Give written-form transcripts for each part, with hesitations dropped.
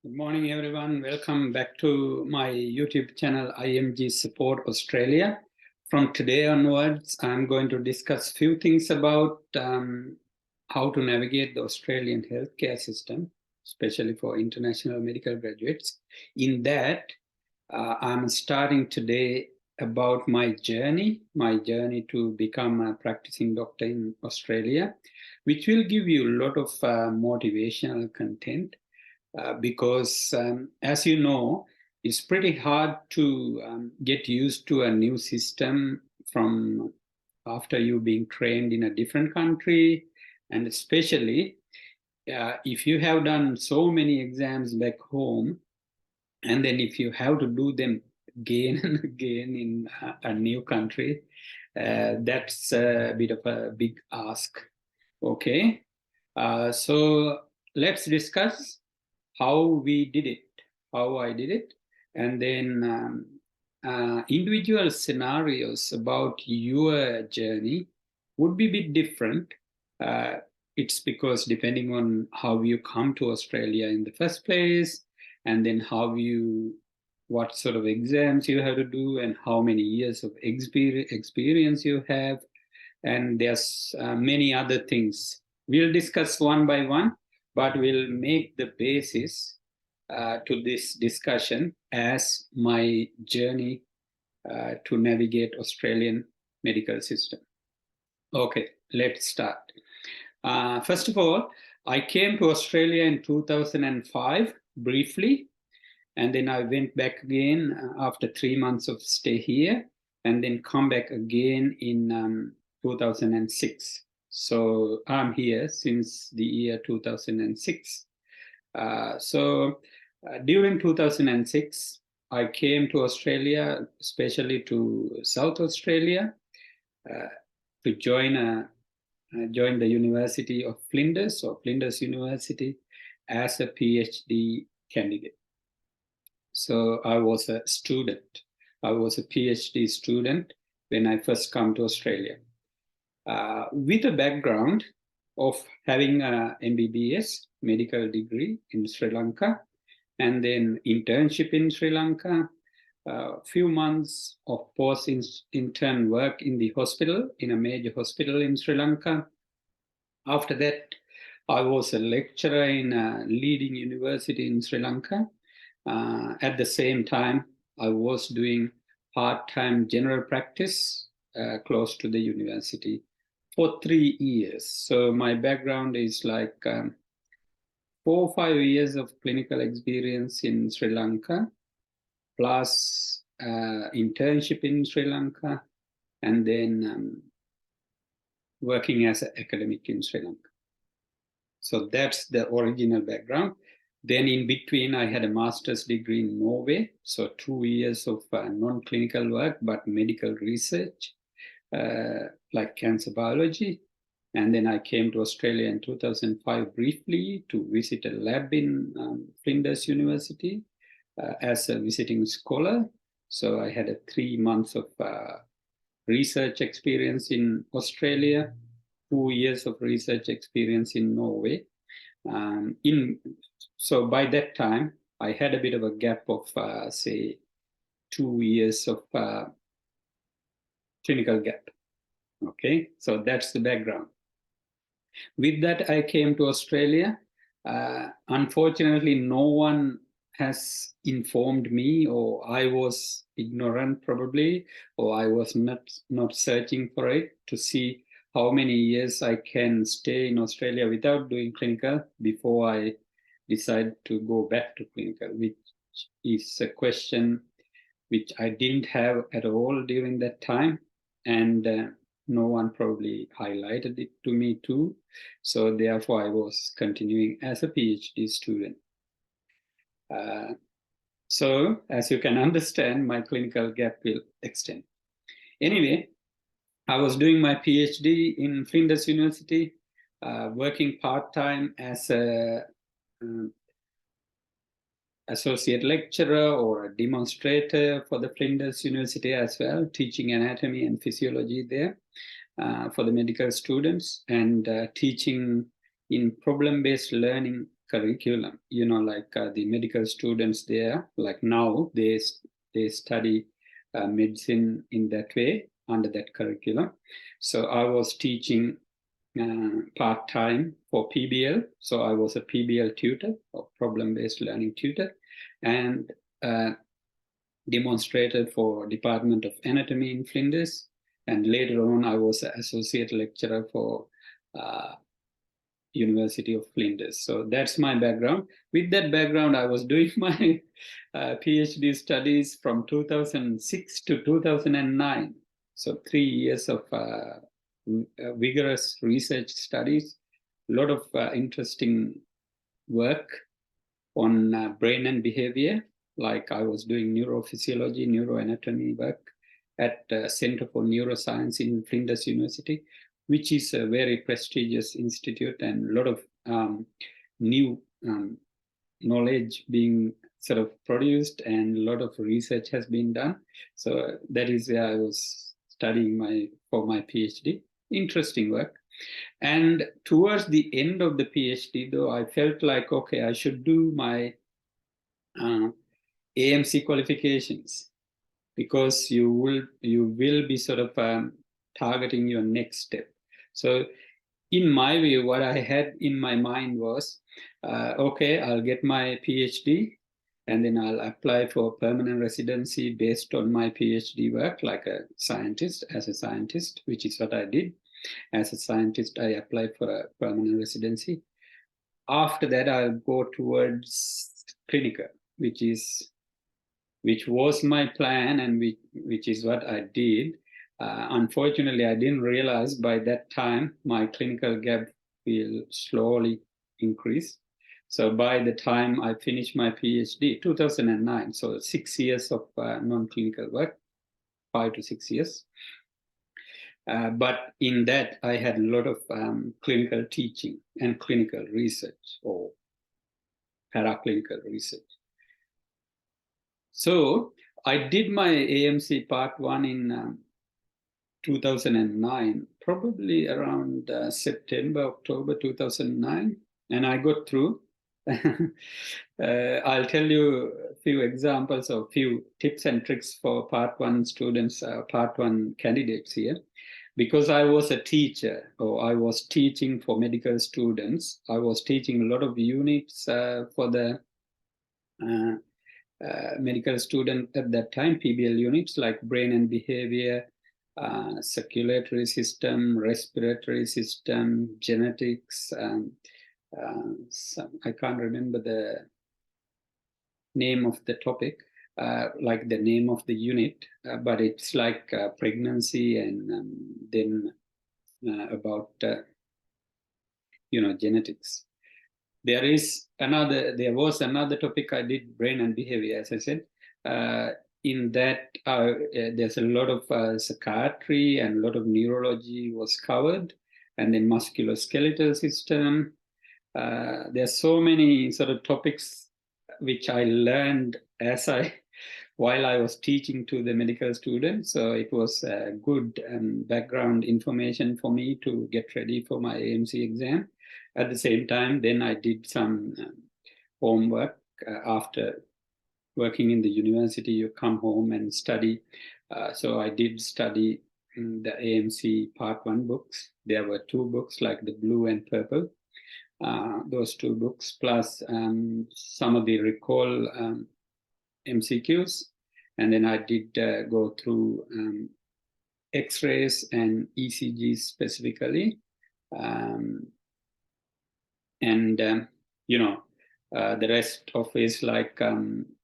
Good morning, everyone. Welcome back to my YouTube channel, IMG Support Australia. From today onwards, I'm going to discuss a few things about how to navigate the Australian healthcare system, especially for international medical graduates. In that, I'm starting today about my journey to become a practicing doctor in Australia, which will give you a lot of motivational content. Because as you know, it's pretty hard to get used to a new system from after you being trained in a different country. And especially if you have done so many exams back home, and then if you have to do them again and again in a new country, that's a bit of a big ask. Okay, so let's discuss how we did it, how I did it, and then individual scenarios about your journey would be a bit different. It's because depending on how you come to Australia in the first place, and then what sort of exams you have to do, and how many years of experience you have, and there's many other things. We'll discuss one by one, but we'll make the basis to this discussion as my journey to navigate Australian medical system. Okay, let's start. First of all, I came to Australia in 2005 briefly, and then I went back again after 3 months of stay here, and then come back again in 2006. So I'm here since the year 2006. During 2006, I came to Australia, especially to South Australia, to join the University of Flinders, or Flinders University, as a PhD candidate. So I was a student. I was a PhD student when I first come to Australia. With a background of having an MBBS medical degree in Sri Lanka, and then internship in Sri Lanka, a few months of post-intern work in the hospital, in a major hospital in Sri Lanka. After that, I was a lecturer in a leading university in Sri Lanka. At the same time, I was doing part-time general practice close to the university for 3 years. So my background is like 4 or 5 years of clinical experience in Sri Lanka, plus internship in Sri Lanka, and then working as an academic in Sri Lanka. So that's the original background. Then in between, I had a master's degree in Norway. So 2 years of non-clinical work, but medical research, like cancer biology. And then I came to Australia in 2005 briefly to visit a lab in Flinders University as a visiting scholar. So I had 3 months of research experience in Australia, 2 years of research experience in Norway. So by that time, I had a bit of a gap of, say, 2 years of clinical gap. Okay, so that's the background. With that, I came to Australia. Unfortunately, no one has informed me, or I was ignorant probably, or I was not searching for it to see how many years I can stay in Australia without doing clinical before I decide to go back to clinical, which is a question which I didn't have at all during that time. And no one probably highlighted it to me too. So therefore, I was continuing as a PhD student. So as you can understand, my clinical gap will extend. Anyway, I was doing my PhD in Flinders University, working part-time as a associate lecturer or a demonstrator for the Flinders University as well, teaching anatomy and physiology there for the medical students, and teaching in problem-based learning curriculum. Like the medical students there, like now they study medicine in that way under that curriculum. So I was teaching part-time for PBL. So I was a PBL tutor or problem-based learning tutor, and demonstrated for Department of Anatomy in Flinders. And later on, I was an associate lecturer for University of Flinders. So that's my background. With that background, I was doing my PhD studies from 2006 to 2009. So 3 years of vigorous research studies, a lot of interesting work on brain and behavior. Like I was doing neurophysiology, neuroanatomy work at Center for Neuroscience in Flinders University, which is a very prestigious institute, and a lot of new knowledge being sort of produced, and a lot of research has been done. So that is where I was studying for my PhD. Interesting work. And towards the end of the PhD, though, I felt like, okay, I should do my AMC qualifications, because you will be sort of targeting your next step. So in my view, what I had in my mind was, okay, I'll get my PhD, and then I'll apply for permanent residency based on my PhD work, like a scientist, as a scientist, which is what I did. As a scientist, I applied for a permanent residency. After that, I'll go towards clinical, which was my plan, and which is what I did. Unfortunately, I didn't realize by that time my clinical gap will slowly increase. So by the time I finished my PhD, 2009, so 6 years of non-clinical work, 5 to 6 years. But in that, I had a lot of clinical teaching and clinical research, or paraclinical research. So I did my AMC part 1 in 2009, probably around September, October 2009, and I got through. I'll tell you a few examples of few tips and tricks for part 1 students, part 1 candidates here. Because I was a teacher, or I was teaching for medical students, I was teaching a lot of units for the medical student at that time, PBL units like brain and behavior, circulatory system, respiratory system, genetics. I can't remember the name of the topic, like the name of the unit, but it's like pregnancy, and then about genetics. There was another topic I did, brain and behavior, as I said. In that, there's a lot of psychiatry and a lot of neurology was covered, and then musculoskeletal system. There's so many sort of topics which I learned while I was teaching to the medical students. So it was good background information for me to get ready for my AMC exam. At the same time, then I did some homework. After working in the university, you come home and study. So I did study the AMC part 1 books. There were 2 books, like the blue and purple. Those 2 books, plus some of the recall MCQs. And then I did go through X-rays and ECGs specifically. The rest of it is like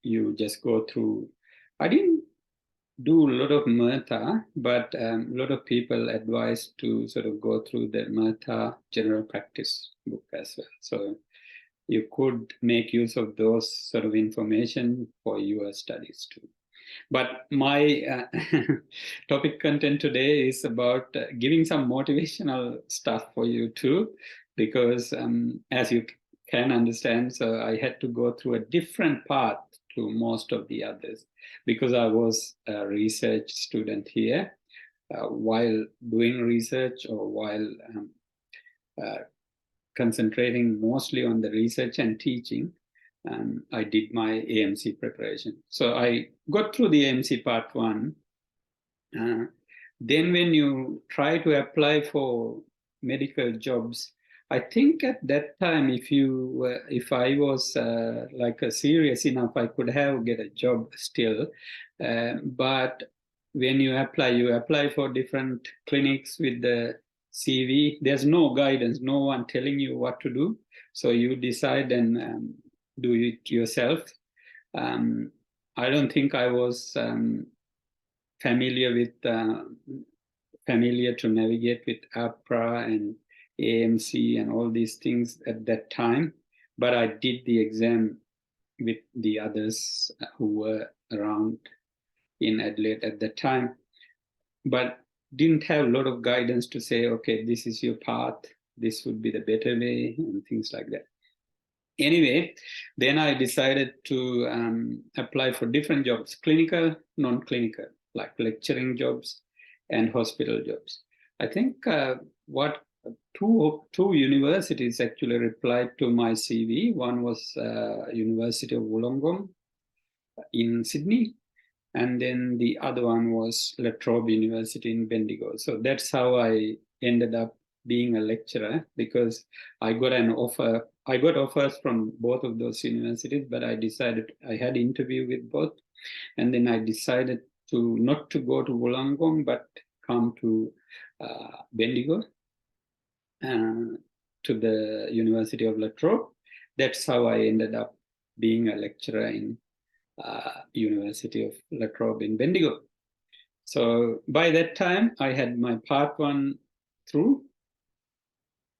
you just go through. I didn't do a lot of Mertha, but a lot of people advise to sort of go through the Mertha general practice book as well. So you could make use of those sort of information for your studies too. But my topic content today is about giving some motivational stuff for you too, because as you can understand, so I had to go through a different path to most of the others, because I was a research student here. While doing research, or while concentrating mostly on the research and teaching, I did my AMC preparation. So I got through the AMC part 1. Then when you try to apply for medical jobs, I think at that time, if I was serious enough, I could have get a job still. But when you apply for different clinics with the CV. There's no guidance, no one telling you what to do. So you decide and do it yourself. I don't think I was familiar to navigate with APRA and AMC and all these things at that time. But I did the exam with the others who were around in Adelaide at that time, but didn't have a lot of guidance to say, okay, this is your path, this would be the better way, and things like that. Anyway, then I decided to apply for different jobs, clinical, non-clinical, like lecturing jobs and hospital jobs. I think two universities actually replied to my CV. One was University of Wollongong in Sydney, and then the other one was La Trobe University in Bendigo. So that's how I ended up being a lecturer, because I got offers from both of those universities, but I decided, I had an interview with both, and then I decided not to go to Wollongong, but come to Bendigo, to the University of La Trobe. That's how I ended up being a lecturer in University of La Trobe in Bendigo. So by that time, I had my part 1 through.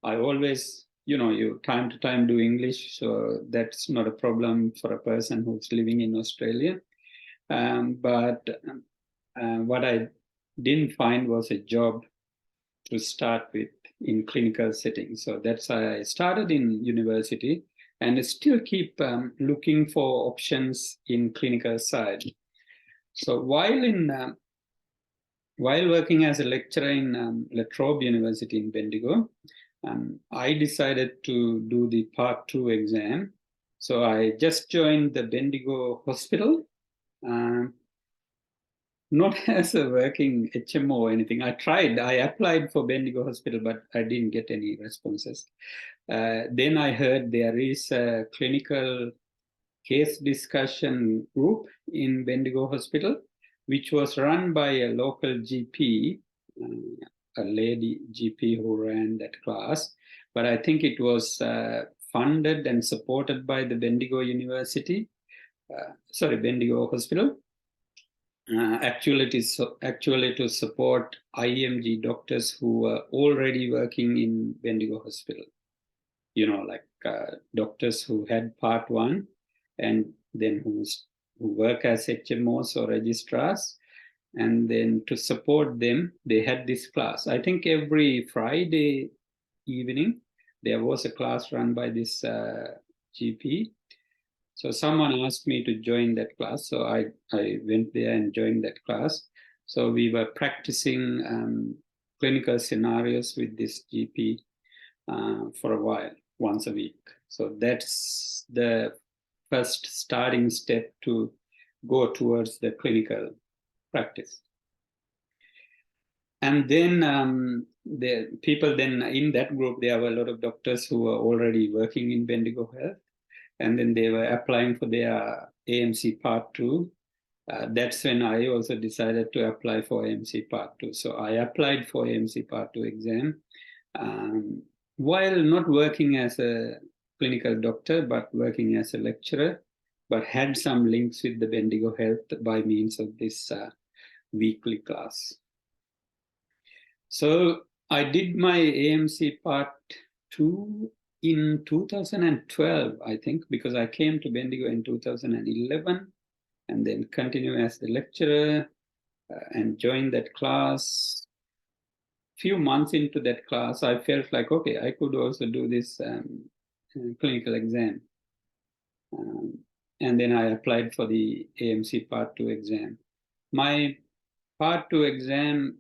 I always, you time to time do English, so that's not a problem for a person who's living in Australia. But what I didn't find was a job to start with in clinical settings. So that's why I started in university, and still keep looking for options in clinical side. So while working as a lecturer in La Trobe University in Bendigo, I decided to do the part 2 exam. So I just joined the Bendigo Hospital, not as a working HMO or anything. I applied for Bendigo Hospital, but I didn't get any responses. Then I heard there is a clinical case discussion group in Bendigo Hospital, which was run by a local GP, a lady GP who ran that class. But I think it was funded and supported by the Bendigo Bendigo Hospital. Actually to support IMG doctors who were already working in Bendigo Hospital. Doctors who had part 1 and then who work as HMOs or registrars. And then to support them, they had this class. I think every Friday evening, there was a class run by this GP. So someone asked me to join that class. So I went there and joined that class. So we were practicing clinical scenarios with this GP for a while, once a week. So that's the first starting step to go towards the clinical practice. And then the people then in that group, there were a lot of doctors who were already working in Bendigo Health. And then they were applying for their AMC Part 2. That's when I also decided to apply for AMC Part 2. So I applied for AMC Part 2 exam while not working as a clinical doctor, but working as a lecturer, but had some links with the Bendigo Health by means of this weekly class. So I did my AMC Part 2 in 2012, I think, because I came to Bendigo in 2011 and then continued as the lecturer and joined that class. Few months into that class, I felt like, okay, I could also do this clinical exam. And then I applied for the AMC Part 2 exam. My Part 2 exam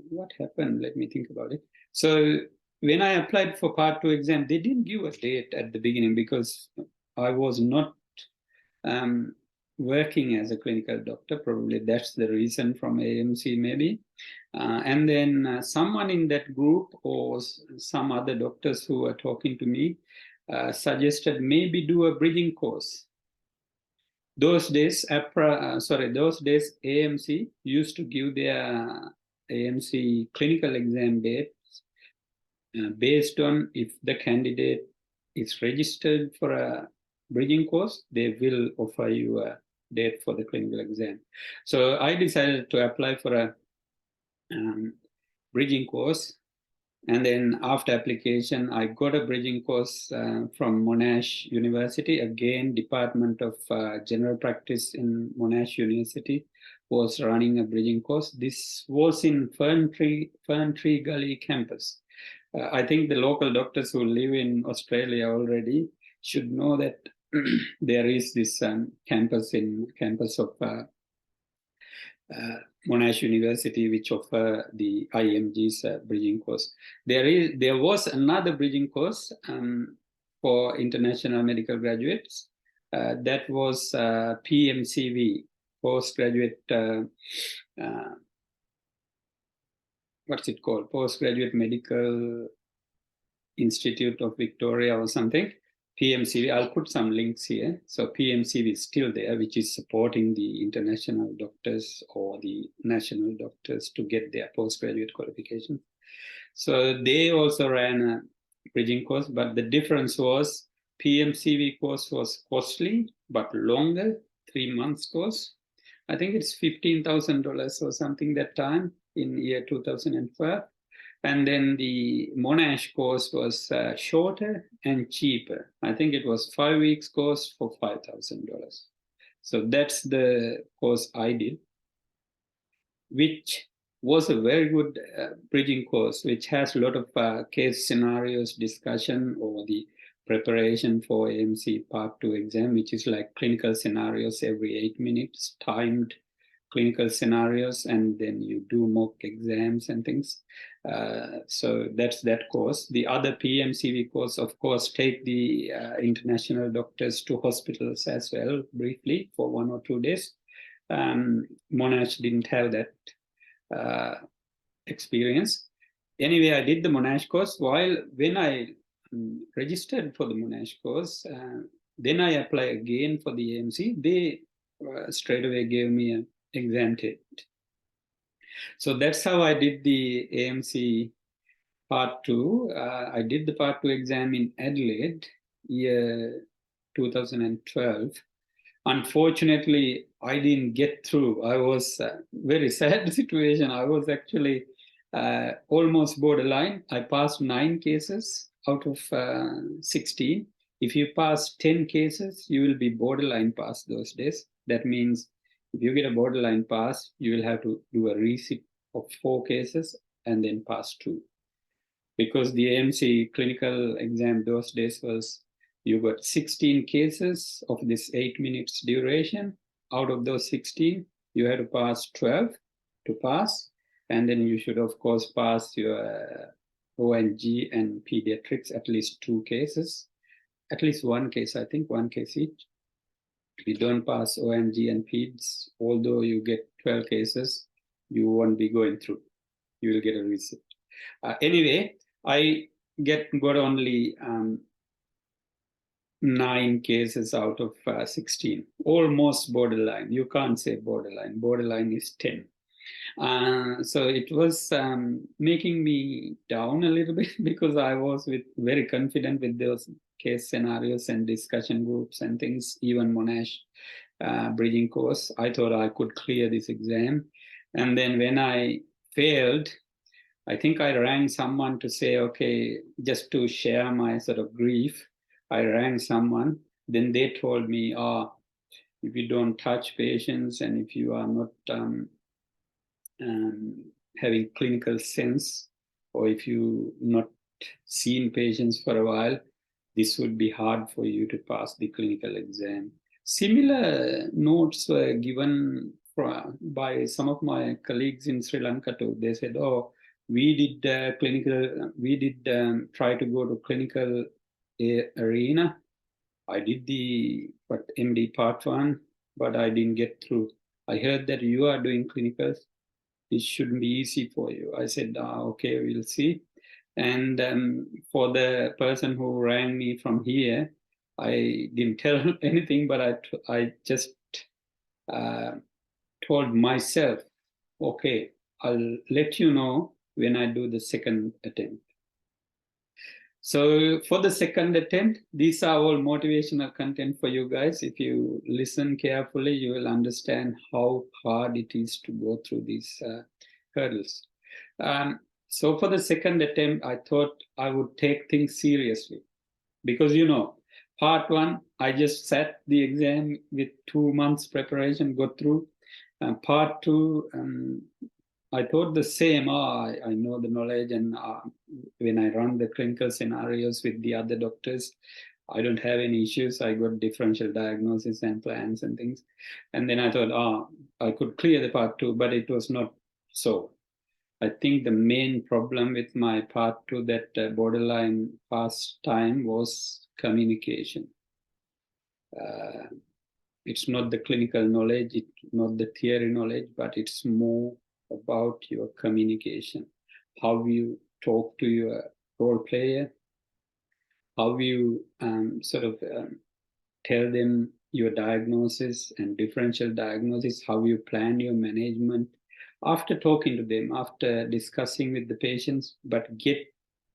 what happened? Let me think about it. So when I applied for Part 2 exam, they didn't give a date at the beginning because I was not working as a clinical doctor. Probably that's the reason from AMC maybe. And then someone in that group or some other doctors who were talking to me suggested maybe do a bridging course. Those days, those days AMC used to give their AMC clinical exam dates based on if the candidate is registered for a bridging course, they will offer you a date for the clinical exam. So I decided to apply for a bridging course. And then after application, I got a bridging course from Monash University. Again, Department of General Practice in Monash University was running a bridging course. This was in Fern Tree Gully campus. I think the local doctors who live in Australia already should know that there is this campus of Monash University, which offer the IMG's bridging course. There was another bridging course for international medical graduates. That was PMCV, postgraduate. What's it called? Postgraduate Medical Institute of Victoria or something. PMCV, I'll put some links here. So PMCV is still there, which is supporting the international doctors or the national doctors to get their postgraduate qualification. So they also ran a bridging course, but the difference was PMCV course was costly, but longer, 3 months course. I think it's $15,000 or something that time in year 2012. And then the Monash course was shorter and cheaper. I think it was 5 weeks course for $5,000. So that's the course I did, which was a very good bridging course, which has a lot of case scenarios discussion or the preparation for AMC Part 2 exam, which is like clinical scenarios every 8 minutes, timed clinical scenarios, and then you do mock exams and things. So that's that course. The other PMCV course, of course, take the international doctors to hospitals as well, briefly, for 1 or 2 days. Monash didn't have that experience. Anyway, I did the Monash course. When I registered for the Monash course, then I applied again for the AMC. They straight away gave me an exam date. So that's how I did the AMC Part 2. I did the Part 2 exam in Adelaide, year 2012. Unfortunately, I didn't get through. I was very sad situation. I was actually almost borderline. I passed 9 cases out of 16. If you pass 10 cases, you will be borderline pass those days. That means if you get a borderline pass, you will have to do a resit of 4 cases and then pass 2. Because the AMC clinical exam those days was, you got 16 cases of this 8 minutes duration. Out of those 16, you had to pass 12 to pass. And then you should, of course, pass your ONG and pediatrics, at least 2 cases. At least 1 case, I think, 1 case each. If you don't pass ONG and peds, although you get 12 cases, you won't be going through. You will get a resit. Anyway, I got only 9 cases out of 16, almost borderline. You can't say borderline. Borderline is 10. So it was making me down a little bit because I was very confident with those case scenarios and discussion groups and things, even Monash bridging course. I thought I could clear this exam. And then when I failed, I think I rang someone to say, okay, just to share my sort of grief, I rang someone. Then they told me, if you don't touch patients and if you are not having clinical sense, or if you not seen patients for a while, this would be hard for you to pass the clinical exam. Similar notes were given by some of my colleagues in Sri Lanka too. They said, "Oh, we did clinical. We did try to go to clinical arena. I did the MD part 1, but I didn't get through. I heard that you are doing clinicals. It shouldn't be easy for you." I said, "Okay, we'll see." And for the person who rang me from here, I didn't tell anything, but I just told myself, okay, I'll let you know when I do the second attempt. So for the second attempt, these are all motivational content for you guys. If you listen carefully, you will understand how hard it is to go through these hurdles. So for the second attempt, I thought I would take things seriously because, part 1, I just sat the exam with 2 months preparation, got through. Part 2, I thought the same. I know the knowledge, and when I run the clinical scenarios with the other doctors, I don't have any issues. I got differential diagnosis and plans and things. And then I thought, I could clear the part 2, but it was not so. I think the main problem with my part 2, that borderline pass time, was communication. It's not the clinical knowledge, it's not the theory knowledge, but it's more about your communication. How you talk to your role player, how you tell them your diagnosis and differential diagnosis, how you plan your management after talking to them, after discussing with the patients, but get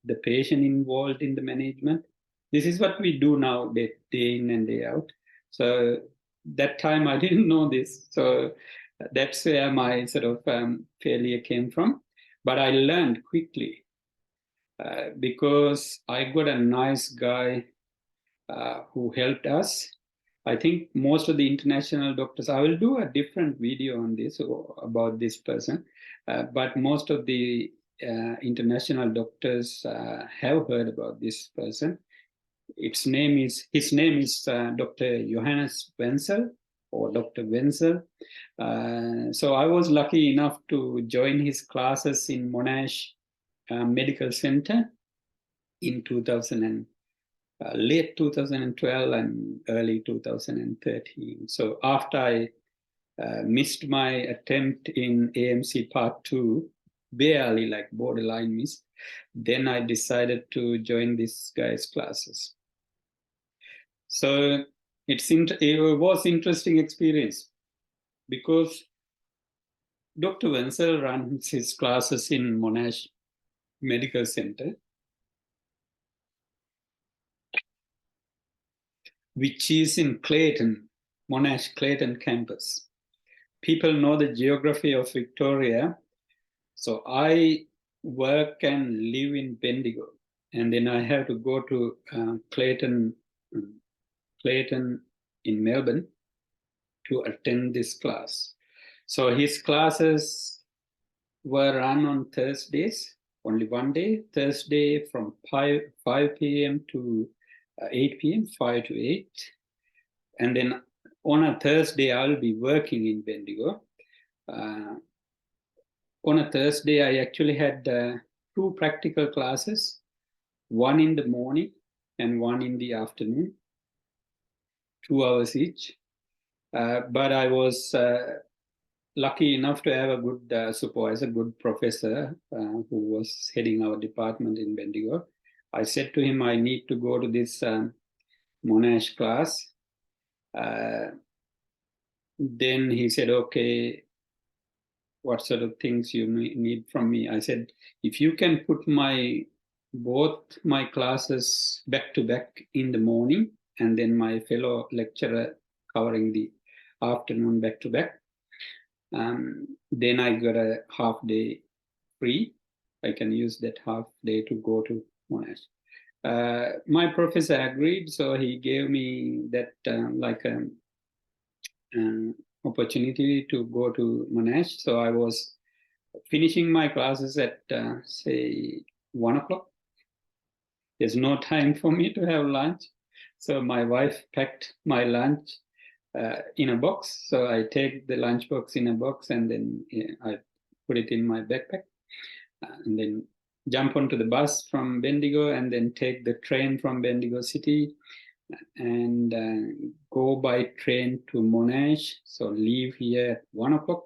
the patient involved in the management. This is what we do now, day in and day out. So that time I didn't know this. So that's where my failure came from. But I learned quickly because I got a nice guy who helped us. I think most of the international doctors, I will do a different video on this about this person, but most of the international doctors have heard about this person. His name is Dr. Johannes Wenzel, or Dr. Wenzel. So I was lucky enough to join his classes in Monash Medical Center in late 2012 and early 2013. So after I missed my attempt in AMC Part 2, barely, like borderline miss, then I decided to join this guy's classes. So it was interesting experience because Dr. Wenzel runs his classes in Monash Medical Center, which is in Clayton, Monash Clayton campus. People know the geography of Victoria. So I work and live in Bendigo, and then I have to go to Clayton in Melbourne to attend this class. So his classes were run on Thursdays, only one day, Thursday from 5 p.m. to 8 p.m., 5 to 8. And then on a Thursday, I'll be working in Bendigo. On a Thursday, I actually had 2 practical classes, one in the morning and one in the afternoon, 2 hours each. But I was lucky enough to have a good supervisor, good professor who was heading our department in Bendigo. I said to him, I need to go to this Monash class. Then he said, okay, what sort of things you need from me? I said, if you can put both my classes back to back in the morning, and then my fellow lecturer covering the afternoon back to back, then I got a half day free. I can use that half day to go to Monash. My professor agreed, so he gave me that opportunity to go to Monash. So I was finishing my classes at say 1 o'clock. There's no time for me to have lunch. So my wife packed my lunch in a box. So I take the lunchbox in a box and then I put it in my backpack and then jump onto the bus from Bendigo and then take the train from Bendigo City and go by train to Monash. So leave here at 1 o'clock.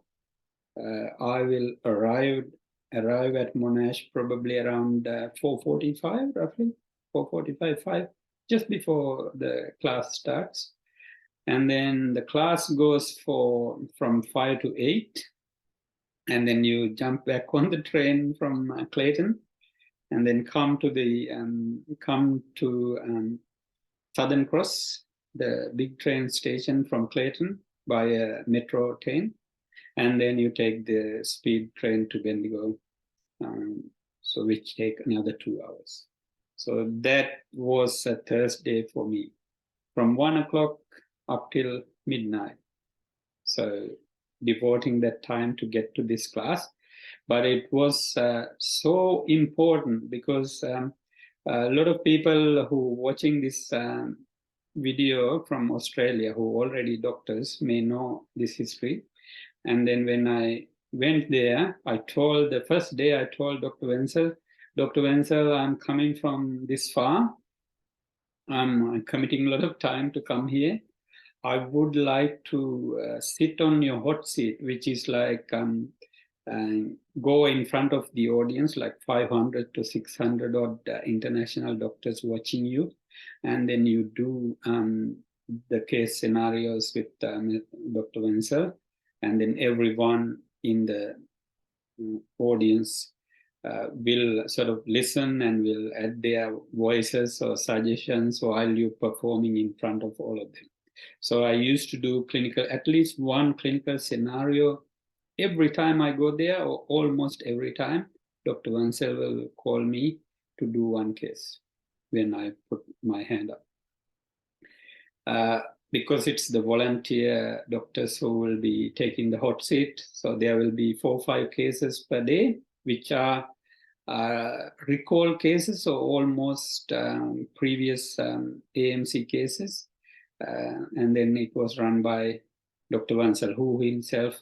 I will arrive at Monash probably around 4:45, roughly 4:45, 5, just before the class starts. And then the class goes from 5 to 8. And then you jump back on the train from Clayton and then come to Southern Cross, the big train station from Clayton by a metro train. And then you take the speed train to Bendigo, so which take another 2 hours. So that was a Thursday for me, from 1 o'clock up till midnight. So devoting that time to get to this class. But it was so important because a lot of people who watching this video from Australia who already doctors may know this history. And then when I went there, the first day I told Dr. Wenzel, I'm coming from this far. I'm committing a lot of time to come here. I would like to sit on your hot seat, which is like go in front of the audience, like 500 to 600 odd international doctors watching you. And then you do the case scenarios with Dr. Wenzel. And then everyone in the audience will sort of listen and will add their voices or suggestions while you're performing in front of all of them. So I used to do at least one clinical scenario every time I go there, or almost every time. Dr. Wenzel will call me to do one case when I put my hand up. Because it's the volunteer doctors who will be taking the hot seat. So there will be 4 or 5 cases per day, which are recall cases or almost previous AMC cases. And then it was run by Dr. Wenzel, who himself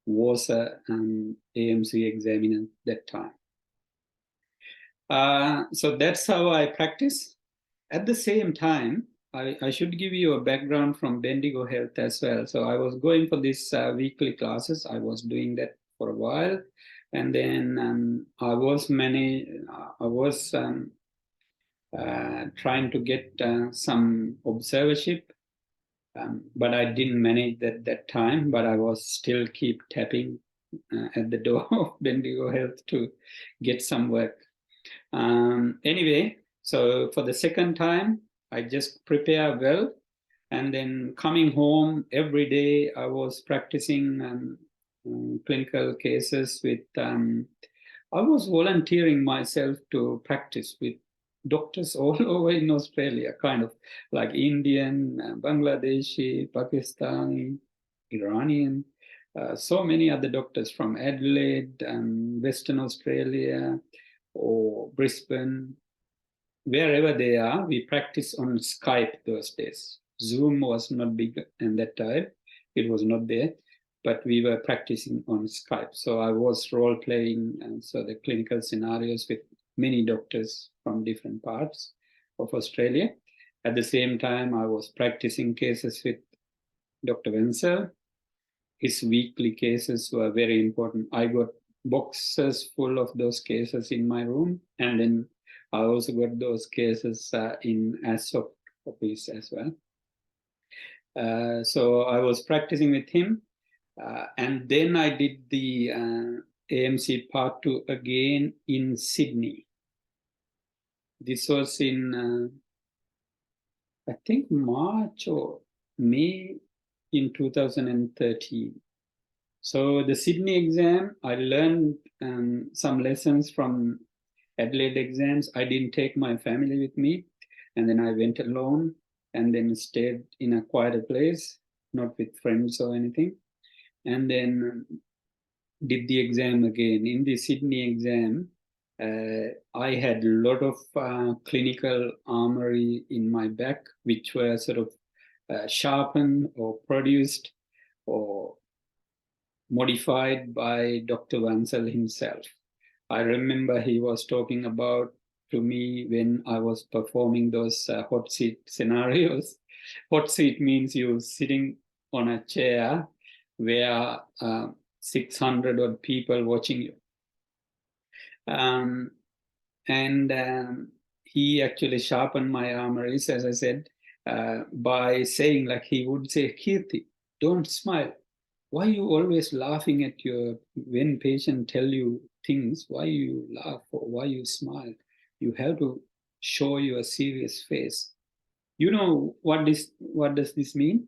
was an AMC examiner at that time. So that's how I practice. At the same time, I should give you a background from Bendigo Health as well. So I was going for these weekly classes. I was doing that for a while. And then I was trying to get some observership, but I didn't manage that time. But I was still keep tapping at the door of Bendigo Health to get some work. Anyway, so for the second time, I just prepare well. And then coming home every day, I was practicing clinical cases with, I was volunteering myself to practice with doctors all over in Australia, kind of like Indian, Bangladeshi, Pakistani, Iranian, so many other doctors from Adelaide, Western Australia, or Brisbane, wherever they are. We practice on Skype those days. Zoom was not big at that time. It was not there, but we were practicing on Skype. So I was role playing, and so the clinical scenarios with many doctors from different parts of Australia. At the same time, I was practicing cases with Dr. Wenzel. His weekly cases were very important. I got boxes full of those cases in my room, and then I also got those cases in ASOP office as well. So I was practicing with him, and then I did the AMC Part 2 again in Sydney. This was in, I think, March or May in 2013. So the Sydney exam, I learned some lessons from Adelaide exams. I didn't take my family with me, and then I went alone and then stayed in a quieter place, not with friends or anything, and then did the exam again. In the Sydney exam, I had a lot of clinical armory in my back, which were sort of sharpened or produced or modified by Dr. Vansal himself. I remember he was talking about to me when I was performing those hot seat scenarios. Hot seat means you sitting on a chair where 600 odd people watching you. And he actually sharpened my armories, as I said, by saying, like he would say, Kirti, don't smile. Why are you always laughing at when patient tell you things, why you laugh or why you smile? You have to show your serious face. You know what does this mean?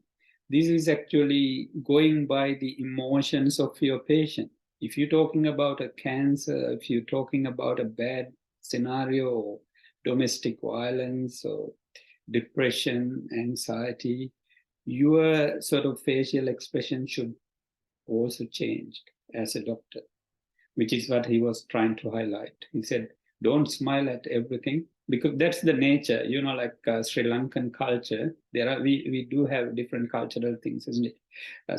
This is actually going by the emotions of your patient. If you're talking about a cancer, if you're talking about a bad scenario or domestic violence or depression, anxiety, your sort of facial expression should also change as a doctor, which is what he was trying to highlight. He said, don't smile at everything, because that's the nature, like Sri Lankan culture. We do have different cultural things, isn't it?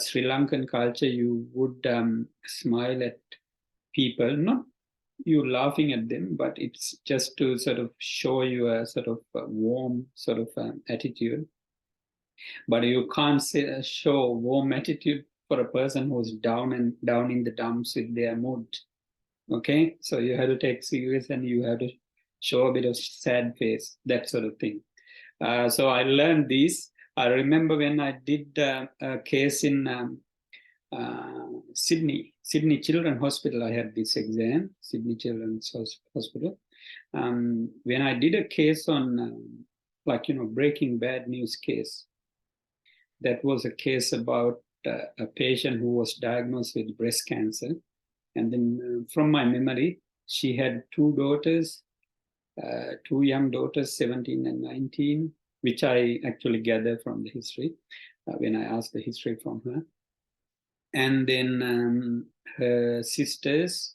Sri Lankan culture, you would smile at people, not you laughing at them, but it's just to sort of show you a sort of warm sort of attitude. But you can't show warm attitude for a person who's down in the dumps with their mood. Okay, so you have to take serious and you have to show a bit of sad face, that sort of thing. So I learned this. I remember when I did a case in Sydney Children's Hospital. I had this exam, Sydney Children's Hospital. When I did a case on, Breaking Bad news case, that was a case about a patient who was diagnosed with breast cancer. And then from my memory, she had two daughters, two young daughters, 17 and 19, which I actually gathered from the history when I asked the history from her. And then her sisters,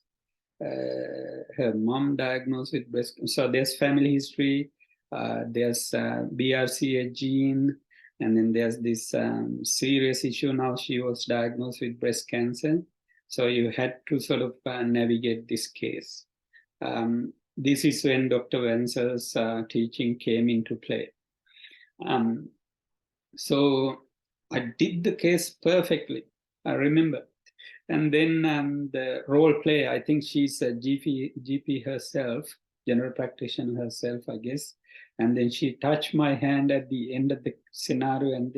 her mom diagnosed with breast cancer. So there's family history, there's BRCA gene, and then there's this serious issue. Now she was diagnosed with breast cancer. So you had to sort of navigate this case. This is when Dr. Wenzel's teaching came into play. So I did the case perfectly, I remember. And then the role play, I think she's a GP herself, general practitioner herself, I guess. And then she touched my hand at the end of the scenario, and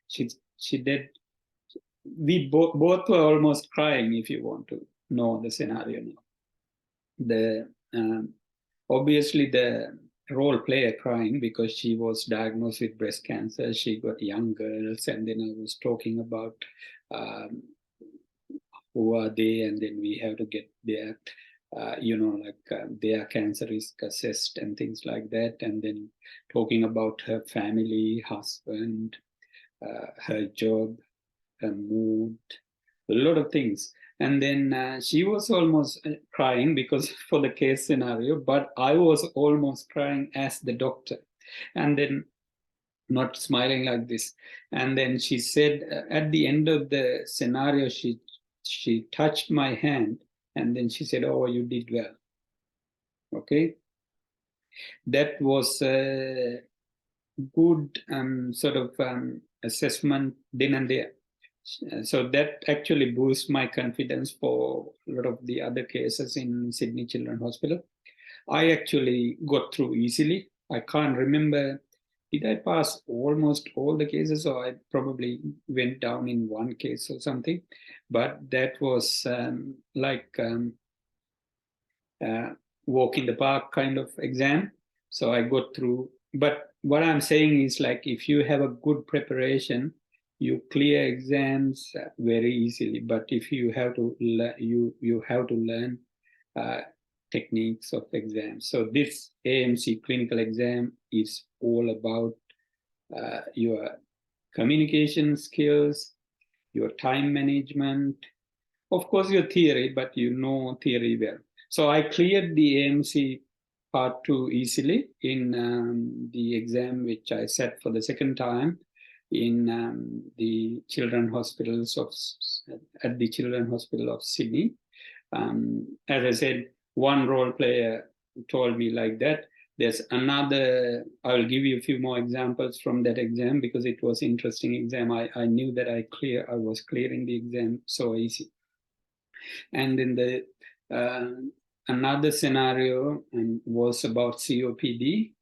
she did. We both were almost crying, if you want to know the scenario now. Obviously the role player crying because she was diagnosed with breast cancer. She got young girls, and then I was talking about who are they, and then we have to get their their cancer risk assessed and things like that, and then talking about her family, husband, her job, her mood, a lot of things. And then she was almost crying because for the case scenario, but I was almost crying as the doctor, and then not smiling like this. And then she said at the end of the scenario, she touched my hand, and then she said, "Oh, you did well." Okay, that was a good sort of assessment then and there. So that actually boosts my confidence for a lot of the other cases in Sydney Children's Hospital. I actually got through easily. I can't remember, did I pass almost all the cases, or I probably went down in one case or something. But that was walk in the park kind of exam. So I got through. But what I'm saying is, like, if you have a good preparation, you clear exams very easily. But if you have to you have to learn techniques of exams. So this AMC clinical exam is all about your communication skills, your time management, of course your theory, but you know theory well. So I cleared the AMC part 2 easily in the exam which I sat for the second time. in the Children's Hospitals at the Children's Hospital of Sydney. As I said, one role player told me like that. There's another, I'll give you a few more examples from that exam because it was an interesting exam. I knew that I was clearing the exam so easy. And in the another scenario was about COPD.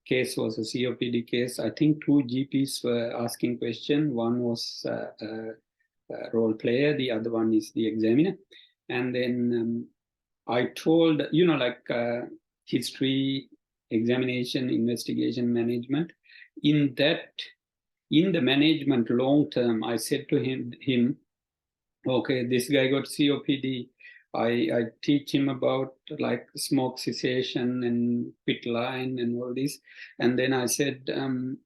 Case was a COPD case. I think 2 GPs were asking question. One was a role player, the other one is the examiner. And then I told, like history, examination, investigation, management. In the management long term, I said to him, okay, this guy got COPD. I teach him about like smoke cessation and pit line and all this. And then I said,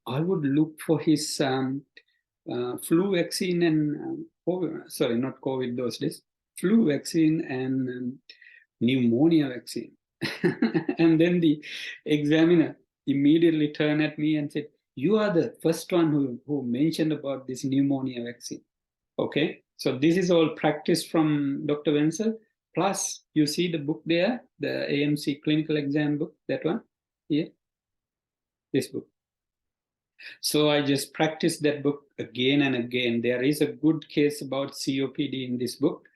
I would look for his flu vaccine and, sorry, not COVID those days, flu vaccine and pneumonia vaccine. And then the examiner immediately turned at me and said, you are the first one who mentioned about this pneumonia vaccine. Okay, so this is all practice from Dr. Wenzel. Plus, you see the book there, the AMC clinical exam book, that one here, this book. So I just practiced that book again and again. There is a good case about COPD in this book.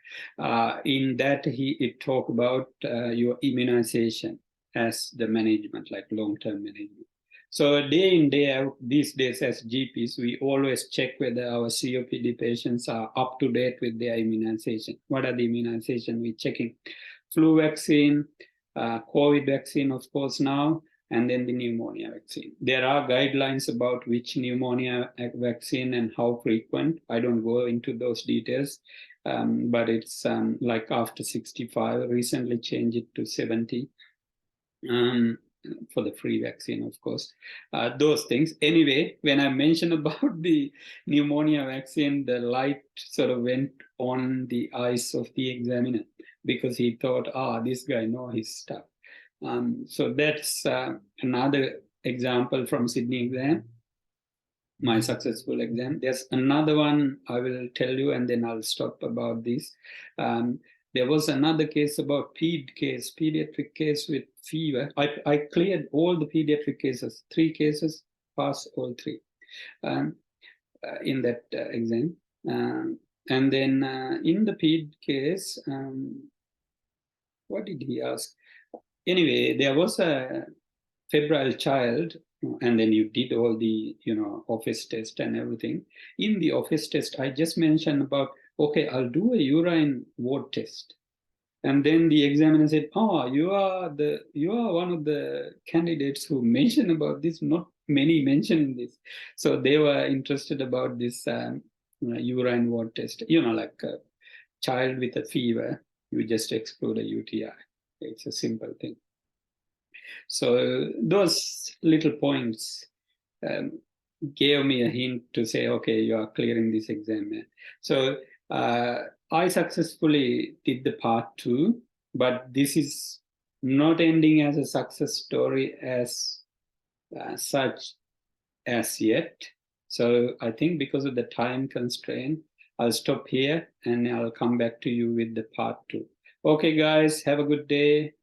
In that, it talk about your immunization as the management, like long-term management. So day in, day out, these days as GPs, we always check whether our COPD patients are up to date with their immunization. What are the immunization we're checking? Flu vaccine, COVID vaccine, of course, now, and then the pneumonia vaccine. There are guidelines about which pneumonia vaccine and how frequent. I don't go into those details, but it's like after 65, recently changed it to 70. For the free vaccine, of course, those things. Anyway, when I mentioned about the pneumonia vaccine, the light sort of went on the eyes of the examiner because he thought, this guy knows his stuff. So that's another example from Sydney exam, my successful exam. There's another one I will tell you, and then I'll stop about this. There was another case about pediatric case with fever. I cleared all the pediatric cases, 3 cases, passed all 3 in that exam. And then in the ped case, what did he ask? Anyway, there was a febrile child, and then you did all the, office test and everything. In the office test, I just mentioned about, okay, I'll do a urine ward test. And then the examiner said, you are one of the candidates who mentioned about this, not many mentioning this. So they were interested about this urine ward test, like a child with a fever, you just exclude a UTI. It's a simple thing. So those little points gave me a hint to say, okay, you are clearing this exam. So I successfully did the part 2, but this is not ending as a success story as such as yet. So I think because of the time constraint, I'll stop here and I'll come back to you with the part 2. Okay, guys, have a good day.